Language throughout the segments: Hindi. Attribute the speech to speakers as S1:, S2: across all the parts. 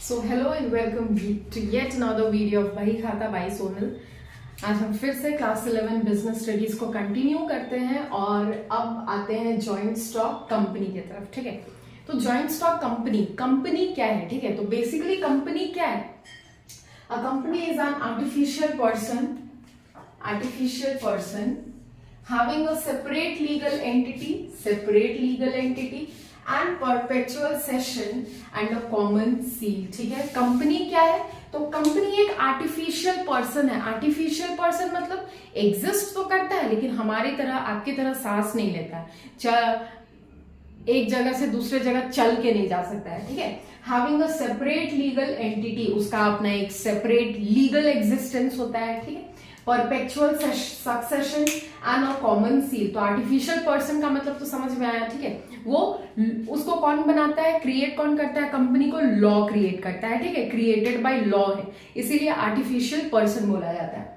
S1: So hello and welcome to yet another video of Bahi Khata by Sonal. आज हम फिर से क्लास 11 बिजनेस स्टडीज को कंटिन्यू करते हैं और अब आते हैं जॉइंट स्टॉक कंपनी की तरफ। ठीक है, तो जॉइंट स्टॉक कंपनी क्या है? ठीक है, तो बेसिकली कंपनी क्या है? A company is an artificial person having a separate legal entity and perpetual session and a common seal। ठीक है, कंपनी क्या है? तो कंपनी एक आर्टिफिशियल पर्सन है। आर्टिफिशियल पर्सन मतलब एग्जिस्ट तो करता है लेकिन हमारी तरह, आपकी तरह सांस नहीं लेता है, एक जगह से दूसरे जगह चल के नहीं जा सकता है। ठीक है, having a separate legal entity, उसका अपना एक सेपरेट लीगल एग्जिस्टेंस होता है। ठीक है, perpetual succession and a common seal. तो आर्टिफिशियल पर्सन का मतलब तो समझ में आया। ठीक है, वो उसको कौन बनाता है, क्रिएट कौन करता है? कंपनी को लॉ क्रिएट करता है। ठीक है, क्रिएटेड बाय लॉ है, इसीलिए आर्टिफिशियल पर्सन बोला जाता है।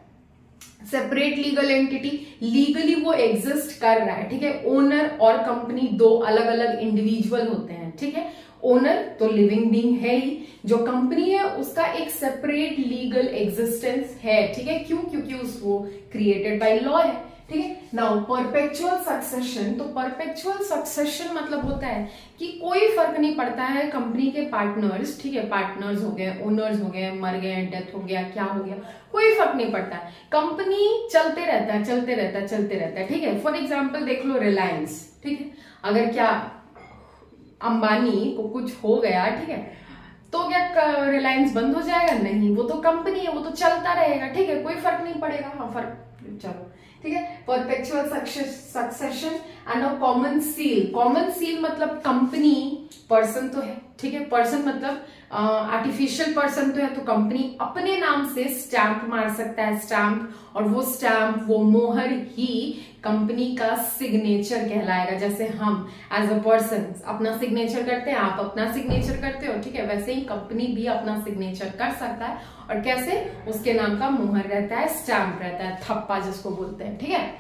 S1: सेपरेट लीगल एंटिटी, लीगली वो एग्जिस्ट कर रहा है। ठीक है, ओनर और कंपनी दो अलग अलग इंडिविजुअल होते हैं। ठीक है, ओनर तो लिविंग बीइंग है ही, जो कंपनी है उसका एक सेपरेट लीगल एग्जिस्टेंस है। ठीक है, क्यों? क्योंकि वो क्रिएटेड बाय लॉ है। ठीक है, नाउ परपेचुअल सक्सेशन। तो परपेचुअल सक्सेशन मतलब होता है कि कोई फर्क नहीं पड़ता है कंपनी के पार्टनर्स, ठीक है, पार्टनर्स हो गए, ओनर्स हो गए, मर गए, डेथ हो गया, क्या हो गया, कोई फर्क नहीं पड़ता है, कंपनी चलते रहता है। ठीक है, फॉर एग्जाम्पल देख लो रिलायंस। ठीक है, अगर क्या अंबानी को कुछ हो गया, ठीक है, तो क्या रिलायंस बंद हो जाएगा? नहीं, वो तो कंपनी है, वो तो चलता रहेगा। ठीक है, कोई फर्क नहीं पड़ेगा। हाँ, फर्क चलो। ठीक है, perpetual succession and a common seal. Common seal मतलब कंपनी पर्सन तो है, ठीक है, पर्सन मतलब आर्टिफिशियल पर्सन तो है, तो कंपनी अपने नाम से स्टैंप मार सकता है, स्टैंप, और वो स्टैंप, वो मोहर ही कंपनी का सिग्नेचर कहलाएगा। जैसे हम एज अ पर्सन अपना सिग्नेचर करते हैं, आप अपना सिग्नेचर करते हो, ठीक है, वैसे ही कंपनी भी अपना सिग्नेचर कर सकता है। और कैसे? उसके नाम का मोहर रहता है, स्टैंप रहता है, थप्पा जिसको बोलते हैं। ठीक है,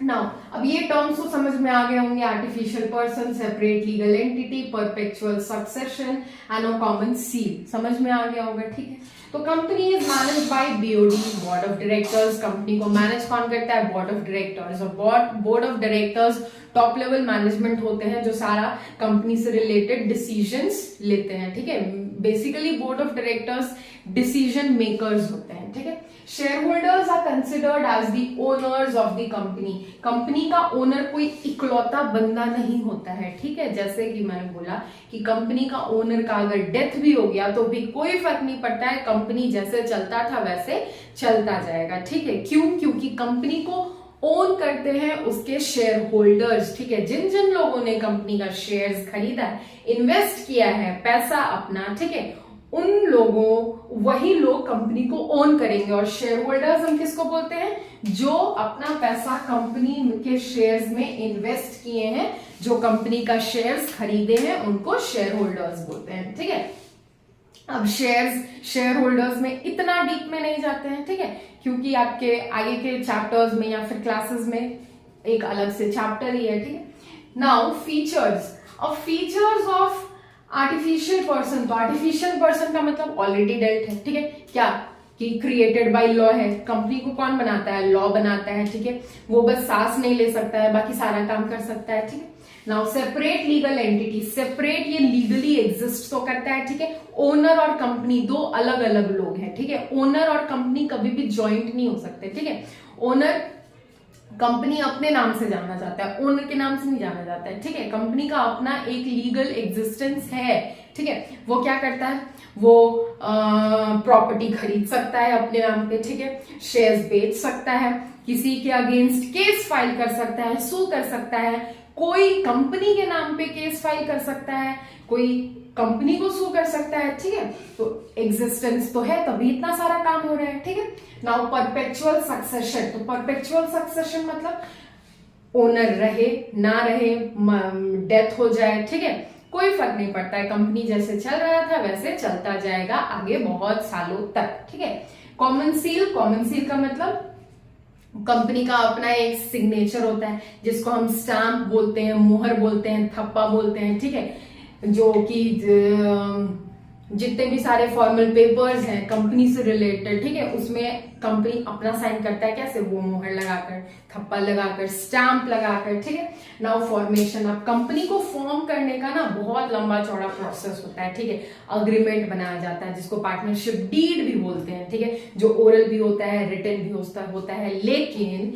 S1: नाउ अब ये टर्म्स तो समझ में आ गए होंगे। Artificial person, separate legal entity, perpetual succession and a common seal, समझ में आ गया होगा। ठीक है, तो company is manage by BOD, board of directors. Company को मैनेज कौन करता है? Board of directors. और board of directors top level management होते हैं जो सारा कंपनी से रिलेटेड डिसीजंस लेते हैं। ठीक है, basically board of directors decision makers होते हैं। ठीक है, shareholders are considered as the owners of the company. Company का ओनर कोई इकलौता बंदा नहीं होता है। ठीक है, जैसे कि मैंने बोला कि कंपनी का ओनर का अगर डेथ भी हो गया तो भी कोई फर्क नहीं पड़ता है, कंपनी जैसे चलता था वैसे चलता जाएगा। ठीक है, क्यों? क्योंकि कंपनी को ओन करते हैं उसके शेयर होल्डर्स। ठीक है, जिन जिन लोगों ने कंपनी का शेयर्स खरीदा, इन्वेस्ट किया है पैसा अपना, ठीक है, उन लोगों, वही लोग कंपनी को ओन करेंगे। और शेयर होल्डर्स हम किसको बोलते हैं? जो अपना पैसा कंपनी के शेयर्स में इन्वेस्ट किए हैं, जो कंपनी का शेयर्स खरीदे हैं, उनको शेयर होल्डर्स बोलते हैं। ठीक है, अब शेयर होल्डर्स में इतना डीप में नहीं जाते हैं, ठीक है, क्योंकि आपके आगे के चैप्टर्स में या फिर क्लासेस में एक अलग से चैप्टर ही है। ठीक है, now features of artificial person. तो आर्टिफिशियल पर्सन का मतलब ऑलरेडी डेल्ट है। ठीक है, क्या कि क्रिएटेड बाय लॉ है, कंपनी को कौन बनाता है? लॉ बनाता है। ठीक है, वो बस सांस नहीं ले सकता है, बाकी सारा काम कर सकता है। ठीक है, now separate legal entity. Separate, ये लीगली एग्जिस्ट तो करता है। ठीक है, ओनर और कंपनी दो अलग अलग लोग हैं। ठीक है, ओनर और कंपनी कभी भी ज्वाइंट नहीं हो सकते। ठीक है, ओनर कंपनी अपने नाम से जाना जाता है, ओनर के नाम से नहीं जाना जाता है। ठीक है, कंपनी का अपना एक लीगल एग्जिस्टेंस है। ठीक है, वो क्या करता है? वो प्रॉपर्टी खरीद सकता है अपने नाम पे। ठीक है, शेयर्स बेच सकता है, किसी के अगेंस्ट केस फाइल कर सकता है, सू कर सकता है, कोई कंपनी के नाम पे केस फाइल कर सकता है, कोई कंपनी को सू कर सकता है। ठीक है, तो एग्जिस्टेंस तो है, तभी इतना सारा काम हो रहा है। ठीक है, नाउ परपेचुअल सक्सेशन। तो परपेचुअल सक्सेशन मतलब ओनर रहे ना रहे, डेथ हो जाए, ठीक है, कोई फर्क नहीं पड़ता है, कंपनी जैसे चल रहा था वैसे चलता जाएगा आगे बहुत सालों तक। ठीक है, कॉमन सील का मतलब कंपनी का अपना एक सिग्नेचर होता है जिसको हम स्टैंप बोलते हैं, मुहर बोलते हैं, थप्पा बोलते हैं। ठीक है, जो कि जितने भी सारे फॉर्मल पेपर्स हैं कंपनी से रिलेटेड, ठीक है, उसमें कंपनी अपना साइन करता है कैसे, वो मोहर लगाकर, थप्पा लगाकर, स्टैंप लगाकर, ठीक है। नाउ फॉर्मेशन, अब कंपनी को फॉर्म करने का ना बहुत लंबा चौड़ा प्रोसेस होता है, ठीक है। अग्रीमेंट बनाया जाता है जिसको पार्टनरशिप डीड भी बोलते हैं, ठीक है, जो ओरल भी होता है, रिटन भी होता है। लेकिन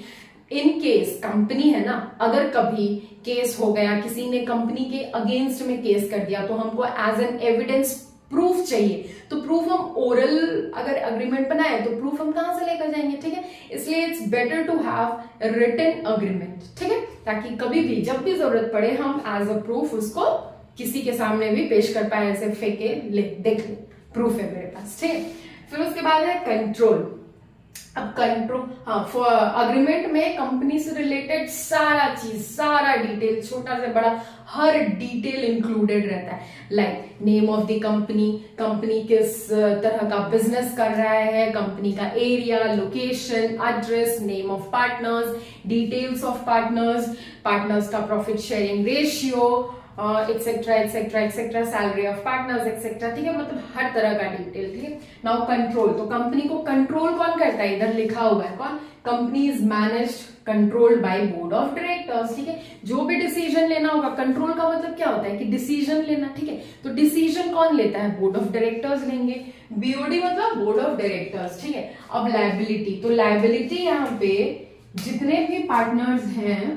S1: इन केस कंपनी है ना, अगर कभी केस हो गया, किसी ने कंपनी के अगेंस्ट में केस कर दिया, तो हमको एज एन एविडेंस प्रूफ चाहिए। तो प्रूफ हम ओरल अगर अग्रीमेंट बनाए तो प्रूफ हम कहां से लेकर जाएंगे, ठीक है। इसलिए it's better to have written agreement, ठीक है, ताकि कभी भी जब भी जरूरत पड़े हम एज अ प्रूफ उसको किसी के सामने भी पेश कर पाए, ऐसे फेंके ले देख ले प्रूफ है मेरे पास, ठीक है। फिर उसके बाद है कंट्रोल। अब कंट्रोल, हाँ, फॉर अग्रीमेंट में कंपनी से रिलेटेड सारा चीज, सारा डिटेल, छोटा से बड़ा हर डिटेल इंक्लूडेड रहता है। Like name of the company, company किस तरह का बिजनेस कर रहा है, कंपनी का area, location, address, name of partners, details of partners, partners का profit sharing ratio, etcetera etcetera etcetera, salary of partners etcetera, ठीक है, मतलब हर तरह का डिटेल, ठीक है। नाउ कंट्रोल, तो कंपनी को कंट्रोल कौन करता है, इधर लिखा हुआ है कौन, company is managed controlled by board of directors, ठीक है। जो भी डिसीजन लेना होगा, कंट्रोल का मतलब क्या होता है कि डिसीजन लेना, ठीक है, तो डिसीजन कौन लेता है, बोर्ड ऑफ डायरेक्टर्स लेंगे। बीओडी मतलब बोर्ड ऑफ डायरेक्टर्स, ठीक है। अब लायबिलिटी, तो लायबिलिटी यहाँ पे जितने भी पार्टनर्स हैं,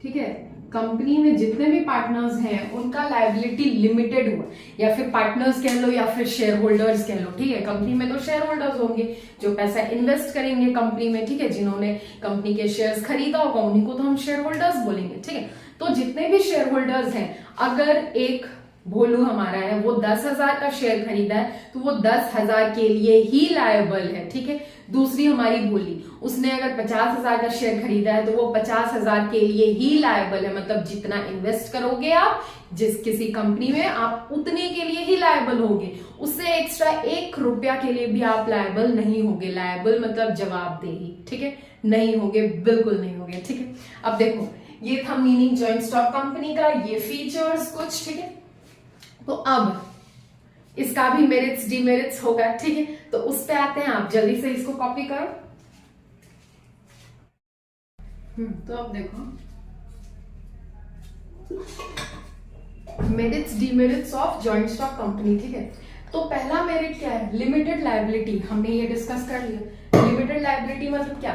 S1: ठीक है, कंपनी में जितने भी पार्टनर्स हैं उनका लायबिलिटी लिमिटेड हुआ, या फिर पार्टनर्स कह लो या फिर शेयर होल्डर्स कह लो, ठीक है। कंपनी में तो शेयर होल्डर्स होंगे जो पैसा इन्वेस्ट करेंगे कंपनी में, ठीक है, जिन्होंने कंपनी के शेयर्स खरीदा होगा उन्हीं को तो हम शेयर होल्डर्स बोलेंगे, ठीक है। तो जितने भी शेयर होल्डर्स हैं, अगर एक भोलू हमारा है वो 10,000 का शेयर खरीदा है तो वो 10,000 के लिए ही लायबल है, ठीक है। दूसरी हमारी भोली, उसने अगर 50,000 का शेयर खरीदा है तो वो 50,000 के लिए ही लायबल है, मतलब जितना इन्वेस्ट करोगे आप जिस किसी कंपनी में आप उतने के लिए ही लायबल होगे, उससे एक्स्ट्रा 1 रुपया के लिए भी आप लायबल नहीं होगे। लायबल मतलब जवाबदेही, ठीक है, नहीं होगे, बिल्कुल नहीं होगे, ठीक है। अब देखो ये था मीनिंग ज्वाइंट स्टॉक कंपनी का, ये फीचर्स कुछ, ठीक है। तो अब इसका भी मेरिट्स डिमेरिट्स होगा, ठीक है, तो उस पे आते हैं, आप जल्दी से इसको कॉपी करो। तो अब देखो merits demerits of joint stock company, ठीक है। तो पहला मेरिट क्या है, लिमिटेड लायबिलिटी, हमने ये डिस्कस कर लिया। लिमिटेड लायबिलिटी मतलब क्या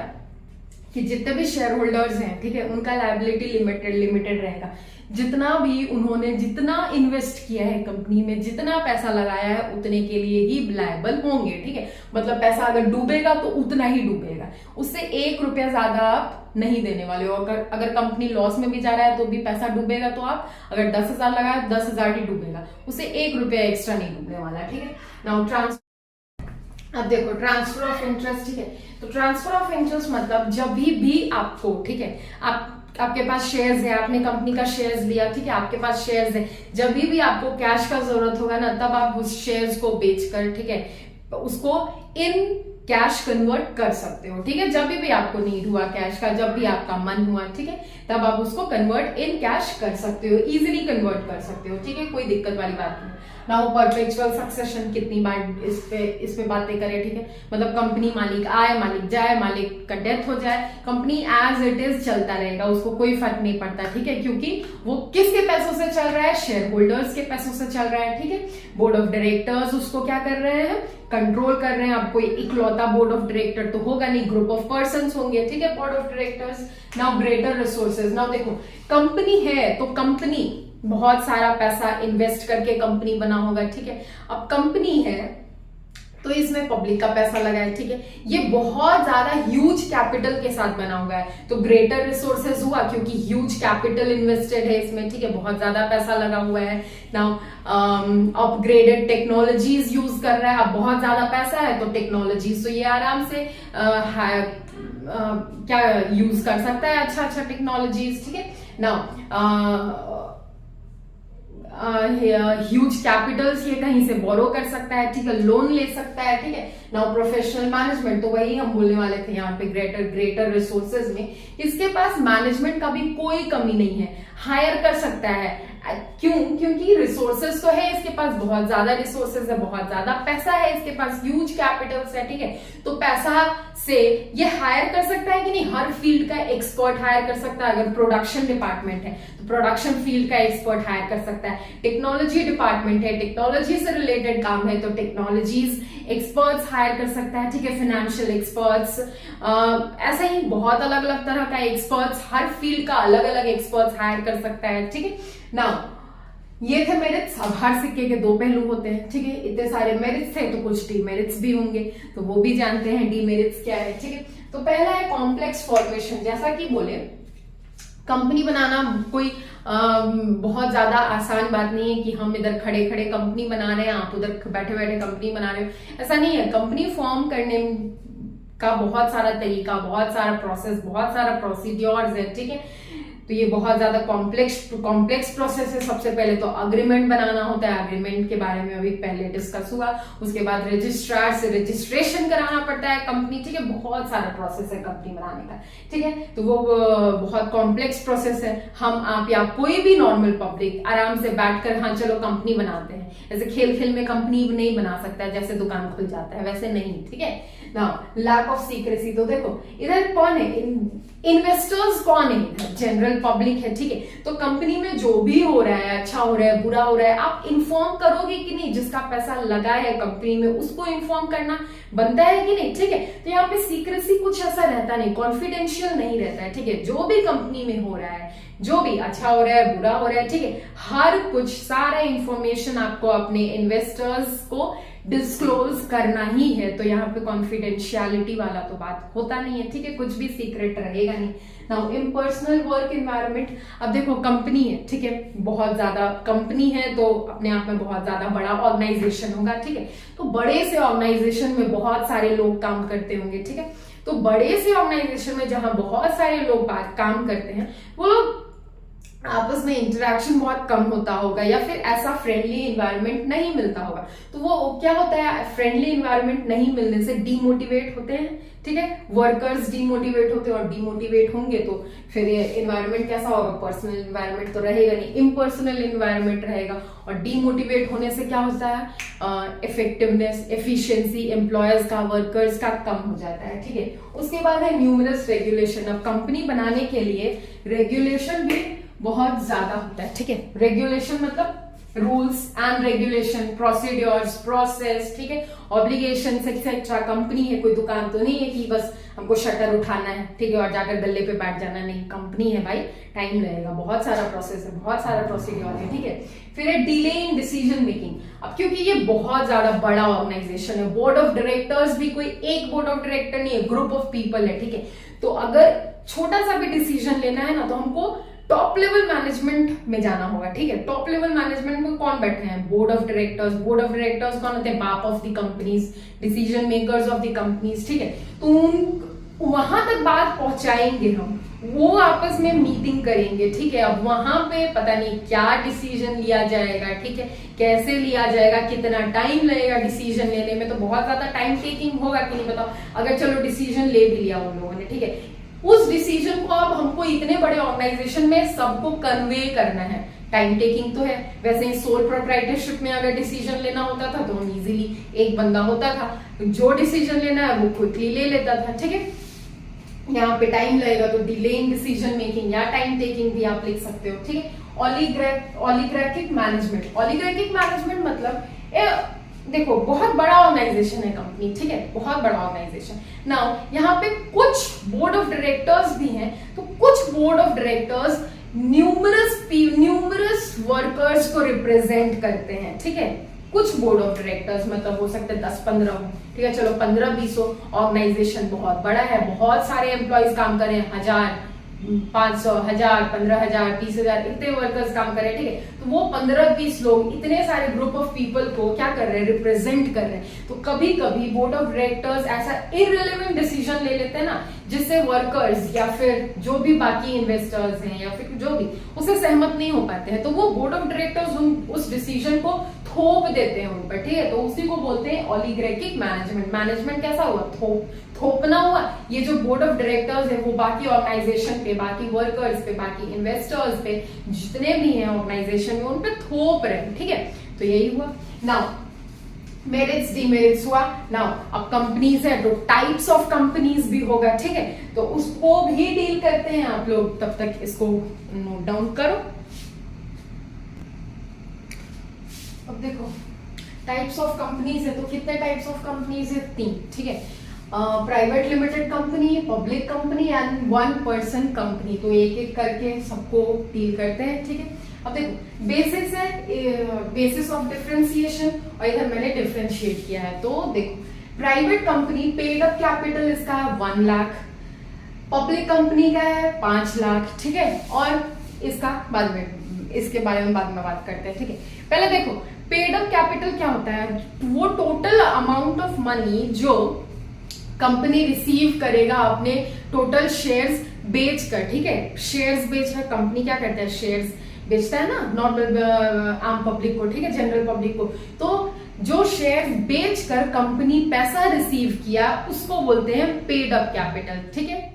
S1: कि जितने भी शेयर होल्डर्स हैं, ठीक है, उनका लायबिलिटी लिमिटेड रहेगा। जितना भी उन्होंने जितना इन्वेस्ट किया है कंपनी में, जितना पैसा लगाया है उतने के लिए ही लायबल होंगे, ठीक है। मतलब पैसा अगर डूबेगा तो उतना ही डूबेगा, उससे 1 रुपया ज्यादा आप नहीं देने वाले हो। अगर कंपनी लॉस में भी जा रहा है तो भी पैसा डूबेगा, तो आप अगर 10,000 लगाए 10,000 ही डूबेगा, उससे 1 रुपया एक्स्ट्रा नहीं डूबने वाला, ठीक है। नाउ अब देखो ट्रांसफर ऑफ इंटरेस्ट, ठीक है। तो ट्रांसफर ऑफ इंटरेस्ट मतलब जब भी आपको, ठीक है, आपके पास शेयर्स है, आपने कंपनी का शेयर्स लिया, ठीक है, आपके पास शेयर्स है, जब भी आपको कैश का जरूरत होगा ना, तब आप उस शेयर्स को बेचकर, ठीक है, उसको इन कैश कन्वर्ट कर सकते हो, ठीक है। जब भी आपको नीड हुआ कैश का, जब भी आपका मन हुआ, ठीक है, तब आप उसको कन्वर्ट इन कैश कर सकते हो, इजीली कन्वर्ट कर सकते हो, ठीक है, कोई दिक्कत वाली बात नहीं। नाउ परपेचुअल सक्सेशन, कितनी बार इस पे बातें करें, ठीक है, मतलब कंपनी मालिक आए मालिक जाए, मालिक का डेथ हो जाए, कंपनी एज इट इज चलता रहेगा, उसको कोई फर्क नहीं पड़ता, ठीक है, क्योंकि वो किसके पैसों से चल रहा है, शेयर होल्डर्स के पैसों से चल रहा है, ठीक है। बोर्ड ऑफ डायरेक्टर्स उसको क्या कर रहे हैं, कंट्रोल कर रहे हैं। अब कोई इकलौता बोर्ड ऑफ डायरेक्टर तो होगा नहीं, ग्रुप ऑफ पर्संस होंगे, ठीक है, board of directors. Now greater resources, now देखो कंपनी है तो कंपनी बहुत सारा पैसा इन्वेस्ट करके कंपनी बना होगा, ठीक है। अब कंपनी है तो इसमें पब्लिक का पैसा लगा है, ठीक है, ये बहुत ज्यादा ह्यूज कैपिटल के साथ बना हुआ है, तो ग्रेटर रिसोर्सेज हुआ क्योंकि ह्यूज कैपिटल इन्वेस्टेड है इसमें, ठीक है, बहुत ज्यादा पैसा लगा हुआ है। नाउ अपग्रेडेड टेक्नोलॉजीज यूज कर रहा है, अब बहुत ज्यादा पैसा है तो टेक्नोलॉजीज तो ये आराम से क्या यूज कर सकता है, अच्छा टेक्नोलॉजीज, ठीक है। नाउ ह्यूज कैपिटल्स ये कहीं से बोरो कर सकता है, ठीक है, लोन ले सकता है, ठीक है। नाउ प्रोफेशनल मैनेजमेंट, तो वही हम बोलने वाले थे यहाँ पे ग्रेटर रिसोर्सेज में, इसके पास मैनेजमेंट का भी कोई कमी नहीं है, हायर कर सकता है। क्यों? क्योंकि रिसोर्सेज तो है इसके पास, बहुत ज्यादा रिसोर्सेज है, बहुत ज्यादा पैसा है इसके पास, ह्यूज कैपिटल्स है, ठीक है। तो पैसा से ये हायर कर सकता है कि नहीं, हर फील्ड का एक्सपर्ट हायर कर सकता है। अगर प्रोडक्शन डिपार्टमेंट है तो प्रोडक्शन फील्ड का एक्सपर्ट हायर कर सकता है, टेक्नोलॉजी डिपार्टमेंट है, टेक्नोलॉजी से रिलेटेड काम है तो टेक्नोलॉजीज एक्सपर्ट्स हायर कर सकता है, ठीक है, फाइनेंशियल एक्सपर्ट्स, ऐसा ही बहुत अलग अलग तरह का एक्सपर्ट्स, हर फील्ड का अलग अलग एक्सपर्ट्स हायर कर सकता है, ठीक है। नाउ ये थे मेरिट्स। अब हर सिक्के के दो पहलू होते हैं, ठीक है, इतने सारे मेरिट्स थे तो कुछ डीमेरिट्स भी होंगे, तो वो भी जानते हैं डीमेरिट्स क्या है, ठीक है। तो पहला है कॉम्प्लेक्स फॉर्मेशन। जैसा कि बोले कंपनी बनाना कोई बहुत ज्यादा आसान बात नहीं है कि हम इधर खड़े खड़े कंपनी बना रहे हैं, आप उधर बैठे बैठे कंपनी बना रहे हो, ऐसा नहीं है। कंपनी फॉर्म करने का बहुत सारा तरीका, बहुत सारा प्रोसेस, बहुत सारा प्रोसीड्योर्स है, ठीक है। तो ये बहुत ज्यादा कॉम्प्लेक्स प्रोसेस है। सबसे पहले तो अग्रीमेंट बनाना होता है, अग्रीमेंट के बारे में अभी पहले डिस्कस हुआ। उसके बाद रजिस्ट्रार से रजिस्ट्रेशन कराना पड़ता है कंपनी, ठीक है, बहुत सारा प्रोसेस है कंपनी बनाने का, ठीक है। तो वो बहुत कॉम्प्लेक्स प्रोसेस है। हम, आप या कोई भी नॉर्मल पब्लिक आराम से बैठकर हाँ चलो कंपनी बनाते हैं, ऐसे खेल खेल में कंपनी नहीं बना सकता है, जैसे दुकान खुल जाता है वैसे नहीं, ठीक है ना। लैक ऑफ सीक्रेसी, तो देखो इधर कौन है, इन्वेस्टर्स कौन है, इधर जनरल पब्लिक है, ठीक है। तो कंपनी में जो भी हो रहा है, अच्छा हो रहा है, बुरा हो रहा है, आप इन्फॉर्म करोगे कि नहीं, जिसका पैसा लगा है कंपनी में उसको इन्फॉर्म करना बनता है कि नहीं, ठीक है। तो यहाँ पे सीक्रेसी कुछ ऐसा रहता नहीं, कॉन्फिडेंशियल नहीं रहता है, ठीक है। जो भी कंपनी में हो रहा है, जो भी अच्छा हो रहा है, बुरा हो रहा है, ठीक है, हर कुछ सारा इंफॉर्मेशन आपको अपने इन्वेस्टर्स को डिस्क्लोज करना ही है। तो यहाँ पे कॉन्फिडेंशियलिटी वाला तो बात होता नहीं है, ठीक है, कुछ भी सीक्रेट रहेगा नहीं। नाउ इम्पर्सनल वर्क एनवायरनमेंट, अब देखो कंपनी है, ठीक है, बहुत ज्यादा कंपनी है तो अपने आप में बहुत ज्यादा बड़ा ऑर्गेनाइजेशन होगा, ठीक है। तो बड़े से ऑर्गेनाइजेशन में बहुत सारे लोग काम करते होंगे, ठीक है। तो बड़े से ऑर्गेनाइजेशन में जहां बहुत सारे लोग काम करते हैं, वो लोग आपस में इंटरेक्शन बहुत कम होता होगा, या फिर ऐसा फ्रेंडली एनवायरनमेंट नहीं मिलता होगा। तो वो क्या होता है, फ्रेंडली एनवायरनमेंट नहीं मिलने से डीमोटिवेट होते हैं, ठीक है, वर्कर्स डीमोटिवेट होते हैं, और डीमोटिवेट होंगे तो फिर ये एनवायरनमेंट कैसा होगा, पर्सनल एनवायरनमेंट तो रहेगा नहीं, इम्पर्सनल एनवायरनमेंट रहेगा। और डीमोटिवेट होने से क्या होता है, इफेक्टिवनेस, एफिशिएंसी एम्प्लॉयर्स का, वर्कर्स का कम हो जाता है, ठीक है। उसके बाद है न्यूमरस रेगुलेशन। अब कंपनी बनाने के लिए रेगुलेशन भी बहुत ज्यादा होता है, ठीक है। रेगुलेशन मतलब rules and regulation, procedures, process, ठीक है, ऑब्लिगेशंस एक्सेट्रा। कंपनी है, कोई दुकान तो नहीं है कि बस हमको शटर उठाना है, ठीक है, और जाकर गल्ले पे बैठ जाना, नहीं, कंपनी है भाई, टाइम लगेगा, बहुत सारा प्रोसेस है, बहुत सारा प्रोसीड्योर है, ठीक है। फिर है डिले इन डिसीजन मेकिंग। अब क्योंकि ये बहुत ज्यादा बड़ा ऑर्गेनाइजेशन है, बोर्ड ऑफ डायरेक्टर्स भी कोई एक बोर्ड ऑफ डायरेक्टर नहीं है, ग्रुप ऑफ पीपल है, ठीक है। तो अगर छोटा सा भी डिसीजन लेना है ना, तो हमको टॉप लेवल मैनेजमेंट में जाना होगा, ठीक है। टॉप लेवल मैनेजमेंट में कौन बैठे हैं, board of directors. Board of directors कौन होते हैं, बाप of the companies, decision makers of the companies, ठीक है। तो वहां तक बात पहुंचाएंगे हम, वो आपस में मीटिंग करेंगे, ठीक है। अब वहां पे पता नहीं क्या डिसीजन लिया जाएगा, ठीक है, कैसे लिया जाएगा, कितना टाइम लगेगा डिसीजन लेने में, तो बहुत ज्यादा टाइम टेकिंग होगा कि नहीं बताओ। अगर चलो डिसीजन ले भी लिया उन लोगों ने, ठीक है, उस डिसीजन को अब हमको इतने बड़े ऑर्गेनाइजेशन में सबको कन्वे करना है, टाइम टेकिंग तो है। वैसे ही सोल प्रोप्राइटरशिप में अगर डिसीजन लेना होता था तो हम इजीली, एक बंदा होता था, जो डिसीजन लेना है वो क्विकली ले लेता था, ठीक है। यहाँ पे टाइम लगेगा तो डिले इन डिसीजन मेकिंग या टाइम टेकिंग भी आप लिख सकते हो, ठीक है। ओलिगार्किक मैनेजमेंट। ओलिगार्किक मैनेजमेंट मतलब देखो बहुत बड़ा ऑर्गेनाइजेशन है कंपनी, ठीक है, बहुत बड़ा ऑर्गेनाइजेशन। नाउ यहाँ पे कुछ बोर्ड ऑफ डायरेक्टर्स भी हैं, तो कुछ board of directors numerous workers को रिप्रेजेंट करते हैं, ठीक है। कुछ बोर्ड ऑफ डायरेक्टर्स मतलब हो सकते हैं 10-15 हो, ठीक है, चलो 15-20 हो। ऑर्गेनाइजेशन बहुत बड़ा है, बहुत सारे एम्प्लॉयज काम कर रहे हैं, 1000, 500, 1000, 15,000, 30,000 इतने वर्कर्स काम कर रहे हैं, ठीक है। तो वो 15-20 लोग इतने सारे ग्रुप ऑफ पीपल को क्या कर रहे हैं, रिप्रेजेंट कर रहे हैं। तो कभी कभी बोर्ड ऑफ डायरेक्टर्स ऐसा इररिलेवेंट डिसीजन ले लेते हैं ना, जिससे वर्कर्स या फिर जो भी बाकी इन्वेस्टर्स हैं या फिर जो भी उससे सहमत नहीं हो पाते हैं, तो वो बोर्ड ऑफ डायरेक्टर्स उस डिसीजन को थोप देते हैं उन पर, ठीक है। तो उसी को बोलते हैं ओलिगार्किक मैनेजमेंट। मैनेजमेंट कैसा हुआ, थोपना हुआ। ये जो बोर्ड ऑफ डायरेक्टर्स है वो बाकी ऑर्गेनाइजेशन पे, बाकी वर्कर्स पे, बाकी इन्वेस्टर्स पे, जितने भी हैं ऑर्गेनाइजेशन में, उन पे थोप रहे हैं, ठीक है। तो यही हुआ। नाउ मेरिट्स डिमेरिट्स हुआ। नाउ अब कंपनीज है तो टाइप्स ऑफ कंपनीज भी होगा, ठीक है। तो उसको भी डील करते हैं आप लोग, तब तक इसको नोट डाउन करो। अब देखो टाइप्स ऑफ कंपनीज है, तो कितने टाइप्स ऑफ कंपनीज है, 3, ठीक है। Private limited company, public company and 1 person company. तो एक एक करके सबको डील करते हैं, ठीक है। अब देखो बेसिस है, बेसिस ऑफ डिफरेंशिएशन, और इधर मैंने डिफरेंशिएट किया है। तो देखो private company paid up capital इसका है 1 लाख, पब्लिक कंपनी का है 5 लाख, ठीक है। और इसका बाद में, इसके बारे में बाद में बात करते हैं, ठीक है। पहले देखो पेड अप कैपिटल क्या होता है, वो टोटल अमाउंट ऑफ मनी जो कंपनी रिसीव करेगा अपने टोटल शेयर्स बेचकर, ठीक है। शेयर्स बेचकर कंपनी क्या करता है, शेयर्स बेचता है ना नॉर्मल आम पब्लिक को, ठीक है, जनरल पब्लिक को। तो जो शेयर बेचकर कंपनी पैसा रिसीव किया उसको बोलते हैं पेड अप कैपिटल, ठीक है।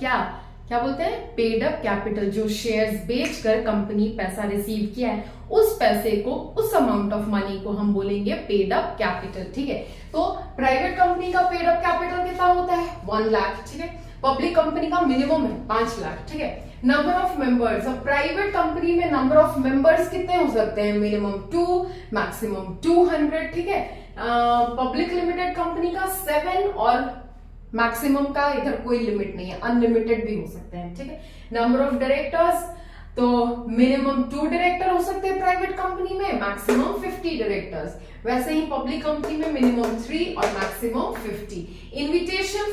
S1: क्या बोलते हैं, पेड अप कैपिटल। जो शेयर्स बेचकर कंपनी पैसा रिसीव किया है उस पैसे को, उस अमाउंट ऑफ मनी को हम बोलेंगे पेड अप कैपिटल, ठीक है। तो प्राइवेट कंपनी का पेड अप कैपिटल कितना होता है, 1 लाख, ठीक है। पब्लिक कंपनी का मिनिमम है 5 लाख, ठीक है। नंबर ऑफ मेंबर्स, अब प्राइवेट कंपनी में नंबर ऑफ मेंबर्स कितने हो सकते हैं, मिनिमम 2, मैक्सिमम 200, ठीक है। पब्लिक लिमिटेड कंपनी का 7 और मैक्सिमम का इधर कोई लिमिट नहीं है, अनलिमिटेड भी हो सकते हैं, ठीक है। नंबर ऑफ डायरेक्टर्स, तो मिनिमम 2 डायरेक्टर हो सकते हैं प्राइवेट कंपनी में, मैक्सिमम 50 डायरेक्टर्स। वैसे ही पब्लिक कंपनी में मिनिमम 3 और maximum 50। Invitation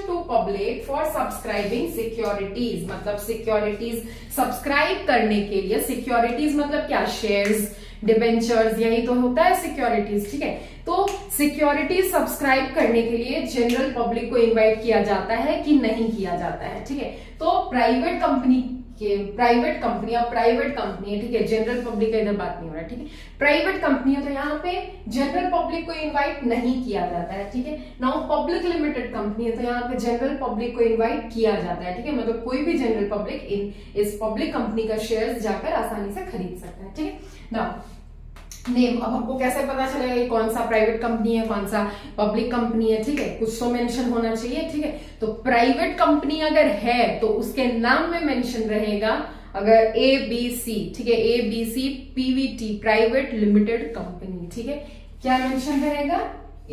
S1: to public for subscribing securities, मतलब सिक्योरिटीज सब्सक्राइब करने के लिए। सिक्योरिटीज मतलब क्या, शेयर्स, डिबेंचर्स, यही तो होता है सिक्योरिटीज, ठीक है। तो सिक्योरिटीज सब्सक्राइब करने के लिए जनरल पब्लिक को इनवाइट किया जाता है कि नहीं किया जाता है, ठीक है। तो प्राइवेट कंपनी है, ठीक है, जनरल पब्लिक का इधर बात नहीं हो रहा है, ठीक है। प्राइवेट कंपनी है तो यहाँ पे जनरल पब्लिक को इनवाइट नहीं किया जाता है, ठीक है। नाउ पब्लिक लिमिटेड कंपनी है तो यहाँ पे जनरल पब्लिक को इनवाइट किया जाता है, ठीक है। मतलब कोई भी जनरल पब्लिक इस पब्लिक कंपनी का शेयर्स जाकर आसानी से खरीद सकता है, ठीक है। नाउ नेम, अब हमको कैसे पता चलेगा कि कौन सा प्राइवेट कंपनी है, कौन सा पब्लिक कंपनी है, ठीक है। कुछ तो मेंशन होना चाहिए, ठीक है। तो प्राइवेट कंपनी अगर है तो उसके नाम में मेंशन रहेगा, अगर ABC, ठीक है, ABC PVT private limited company, ठीक है। क्या मेंशन रहेगा,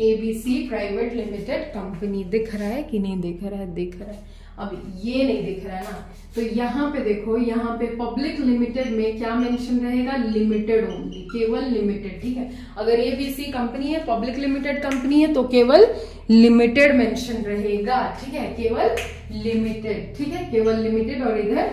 S1: ABC प्राइवेट लिमिटेड कंपनी। दिख रहा है कि नहीं दिख रहा है, दिख रहा है। अब ये नहीं दिख रहा है ना, तो यहाँ पे देखो, यहाँ पे पब्लिक लिमिटेड में क्या मेंशन रहेगा, लिमिटेड ओनली, केवल लिमिटेड, ठीक है। अगर ABC कंपनी है, पब्लिक लिमिटेड कंपनी है, तो केवल लिमिटेड मेंशन रहेगा, ठीक है, केवल लिमिटेड, ठीक है, केवल लिमिटेड। और इधर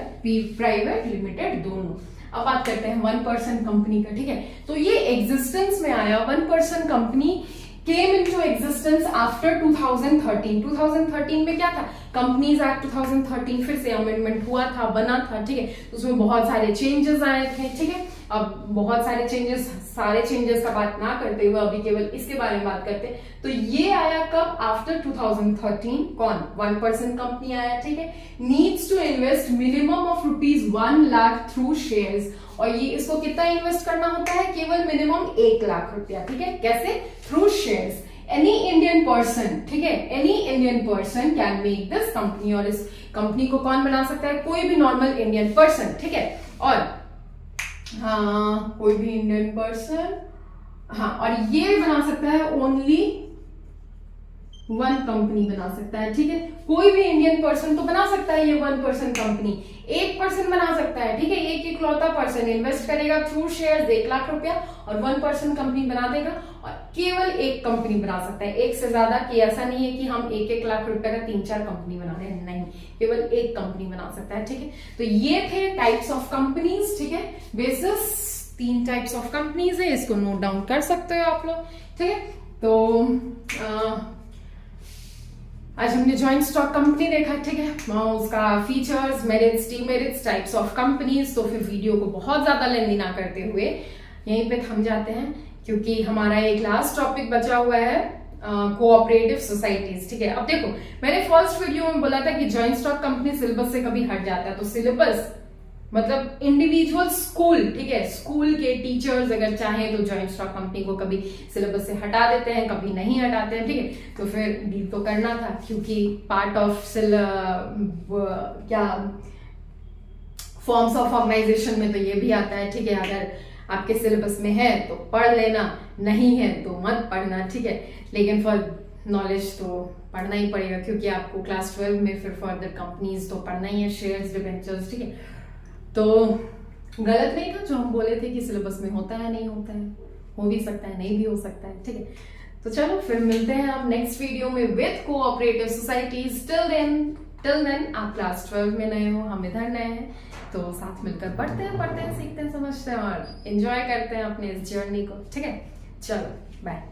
S1: प्राइवेट लिमिटेड दोनों। अब बात करते हैं 1 पर्सन कंपनी का, ठीक है। तो ये एग्जिस्टेंस में आया, 1 person company came into existence after 2013। 2013 में क्या था, कंपनीज एक्ट 2013 फिर से अमेंडमेंट हुआ था, बना था, ठीक है। उसमें बहुत सारे चेंजेस आए थे, ठीक है। अब बहुत सारे चेंजेस का बात ना करते हुए अभी केवल इसके बारे में बात करते हैं। तो ये आया कब, आफ्टर 2013। कौन, 1 पर्सन कंपनी आया, ठीक है। Needs to invest minimum of ₹1 lakh through shares, और ये इसको कितना इन्वेस्ट करना होता है, केवल मिनिमम 1 लाख रुपया, ठीक है। कैसे, through shares. Any Indian person, ठीक है, any Indian person can make this company, और इस कंपनी को कौन बना सकता है, कोई भी नॉर्मल इंडियन पर्सन, ठीक है। और हाँ, कोई भी इंडियन पर्सन, हाँ, और ये बना सकता है ओनली 1 कंपनी बना सकता है, ठीक है। कोई भी इंडियन पर्सन तो बना सकता है ये 1 पर्सन कंपनी, 1 पर्सन बना सकता है, ठीक है। एक इकलौता पर्सन इन्वेस्ट करेगा थ्रू शेयर्स 1 लाख रुपया और 1 पर्सन कंपनी बना देगा। और केवल एक कंपनी बना सकता है, एक से ज्यादा की ऐसा नहीं है कि हम 1-1 लाख रुपए का 3-4 कंपनी बना रहे हैं, नहीं, केवल एक कंपनी बना सकता है। ठीक है, तो ये थे टाइप्स ऑफ कंपनीज। ठीक है, बेसिस 3 टाइप्स ऑफ कंपनीज है, इसको नोट डाउन कर सकते हो आप लोग। ठीक है, तो आज हमने जॉइंट स्टॉक कंपनी देखा। ठीक है, उसका features, merits, demerits, types of companies. तो फिर वीडियो को बहुत ज्यादा लेंदी ना करते हुए यहीं पे थम जाते हैं, क्योंकि हमारा एक लास्ट टॉपिक बचा हुआ है, कोऑपरेटिव सोसाइटीज। ठीक है, अब देखो मैंने फर्स्ट वीडियो में बोला था कि जॉइंट स्टॉक कंपनी सिलेबस से कभी हट जाता है, तो सिलेबस मतलब इंडिविजुअल स्कूल, ठीक है, स्कूल के टीचर्स अगर चाहें तो जॉइंट स्टॉक कंपनी को कभी सिलेबस से हटा देते हैं, कभी नहीं हटाते हैं। ठीक है, तो फिर डील तो करना था, क्योंकि पार्ट ऑफ क्या फॉर्म्स ऑफ ऑर्गेनाइजेशन में तो ये भी आता है। ठीक है, अगर आपके सिलेबस में है तो पढ़ लेना, नहीं है तो मत पढ़ना। ठीक है, लेकिन फॉर नॉलेज तो पढ़ना ही पड़ेगा, क्योंकि आपको क्लास 12 में फिर फर्दर कंपनीज तो पढ़ना ही है, शेयर्स, डिबेंचर्स। ठीक है, तो गलत नहीं था जो हम बोले थे कि सिलेबस में होता है, नहीं होता है, हो भी सकता है, नहीं भी हो सकता है। ठीक है, तो चलो फिर मिलते हैं आप नेक्स्ट वीडियो में with cooperative societies. Till then आप क्लास 12 में नए हो, हम इधर नए हैं, तो साथ मिलकर पढ़ते हैं, सीखते हैं, समझते हैं और एंजॉय करते हैं अपने इस जर्नी को। ठीक है, चलो बाय।